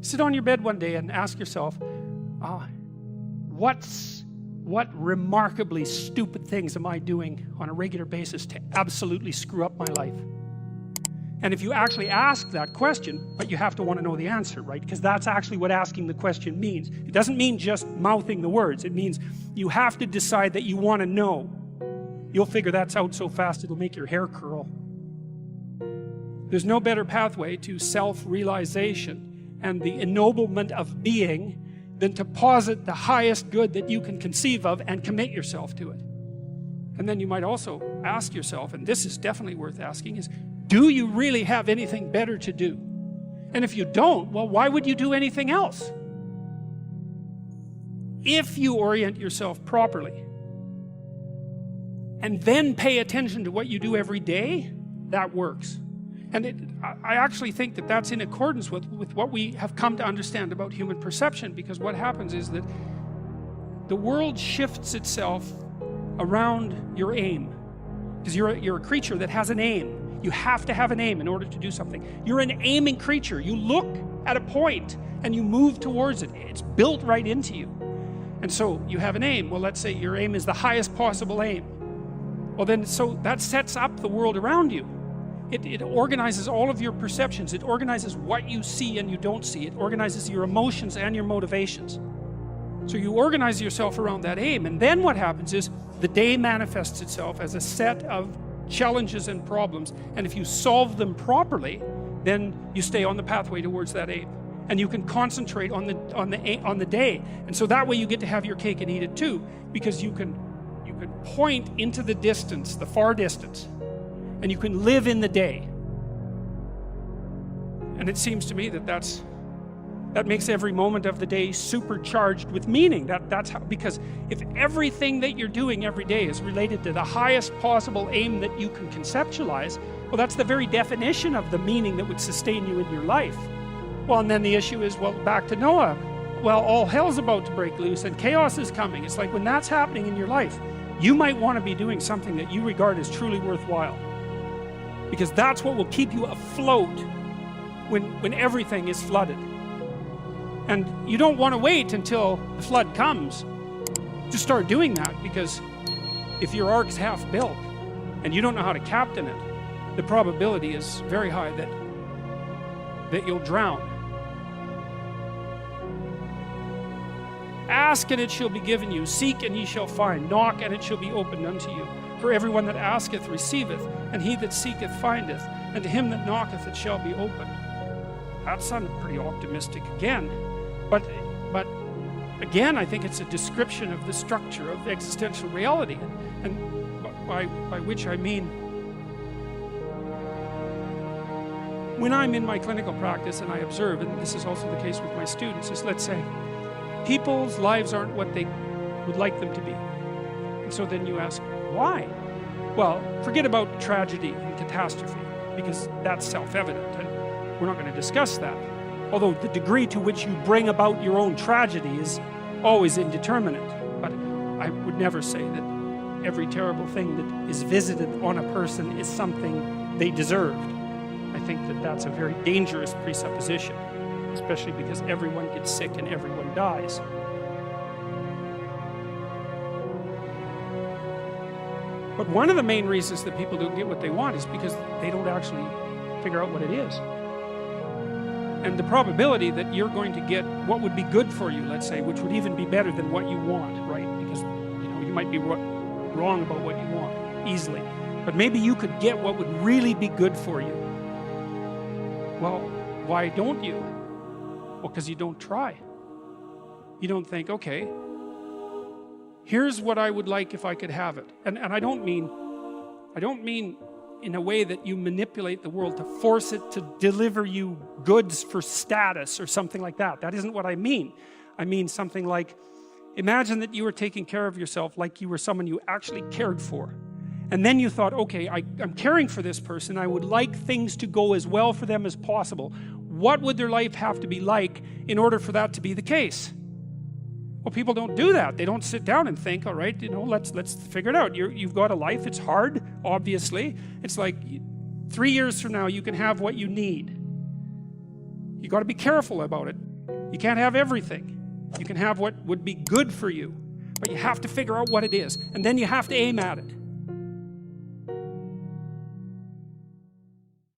Sit on your bed one day and ask yourself, what remarkably stupid things am I doing on a regular basis to absolutely screw up my life? And if you actually ask that question, but you have to want to know the answer, right? Because that's actually what asking the question means. It doesn't mean just mouthing the words. It means you have to decide that you want to know. You'll figure that's out so fast it'll make your hair curl. There's no better pathway to self-realization and the ennoblement of being than to posit the highest good that you can conceive of and commit yourself to it. And then you might also ask yourself, and this is definitely worth asking, is do you really have anything better to do? And if you don't, well, why would you do anything else? If you orient yourself properly and then pay attention to what you do every day, that works. And I actually think that that's in accordance with what we have come to understand about human perception, because what happens is that the world shifts itself around your aim. Because you're a creature that has an aim. You have to have an aim in order to do something. You're an aiming creature. You look at a point and you move towards it. It's built right into you. And so you have an aim. Well, let's say your aim is the highest possible aim. Well then, so that sets up the world around you. It organizes all of your perceptions. It organizes what you see and you don't see. It organizes your emotions and your motivations. So you organize yourself around that aim, and then what happens is the day manifests itself as a set of challenges and problems, and if you solve them properly, then you stay on the pathway towards that aim, and you can concentrate on the day. And so that way you get to have your cake and eat it too, because you can point into the distance, the far distance, and you can live in the day. And it seems to me that that makes every moment of the day supercharged with meaning. That's how, because if everything that you're doing every day is related to the highest possible aim that you can conceptualize, well, that's the very definition of the meaning that would sustain you in your life. Well, and then the issue is, well, back to Noah. Well, all hell's about to break loose and chaos is coming. It's like when that's happening in your life, you might want to be doing something that you regard as truly worthwhile, because that's what will keep you afloat when everything is flooded. And you don't want to wait until the flood comes to start doing that, because if your ark's half built and you don't know how to captain it, the probability is very high that you'll drown. Ask and it shall be given you, seek and ye shall find, knock and it shall be opened unto you. For everyone that asketh receiveth, and he that seeketh findeth, and to him that knocketh it shall be opened. That sounded pretty optimistic again. But again, I think it's a description of the structure of existential reality, and by which I mean, when I'm in my clinical practice and I observe, and this is also the case with my students, is, let's say, people's lives aren't what they would like them to be. And so then you ask, why? Well, forget about tragedy and catastrophe, because that's self-evident, and we're not going to discuss that. Although the degree to which you bring about your own tragedy is always indeterminate. But I would never say that every terrible thing that is visited on a person is something they deserved. I think that that's a very dangerous presupposition, especially because everyone gets sick and everyone dies. But one of the main reasons that people don't get what they want is because they don't actually figure out what it is. And the probability that you're going to get what would be good for you, let's say, which would even be better than what you want, right? Because, you might be wrong about what you want easily, but maybe you could get what would really be good for you. Well, why don't you? Well, because you don't try. You don't think, okay, here's what I would like if I could have it. And I don't mean in a way that you manipulate the world to force it to deliver you goods for status or something like that. That isn't what I mean. I mean something like, imagine that you were taking care of yourself like you were someone you actually cared for. And then you thought, okay, I'm caring for this person. I would like things to go as well for them as possible. What would their life have to be like in order for that to be the case? Well, people don't do that. They don't sit down and think, all right, let's figure it out. You've got a life. It's hard, obviously. It's like 3 years from now, you can have what you need. You got to be careful about it. You can't have everything. You can have what would be good for you, but you have to figure out what it is, and then you have to aim at it.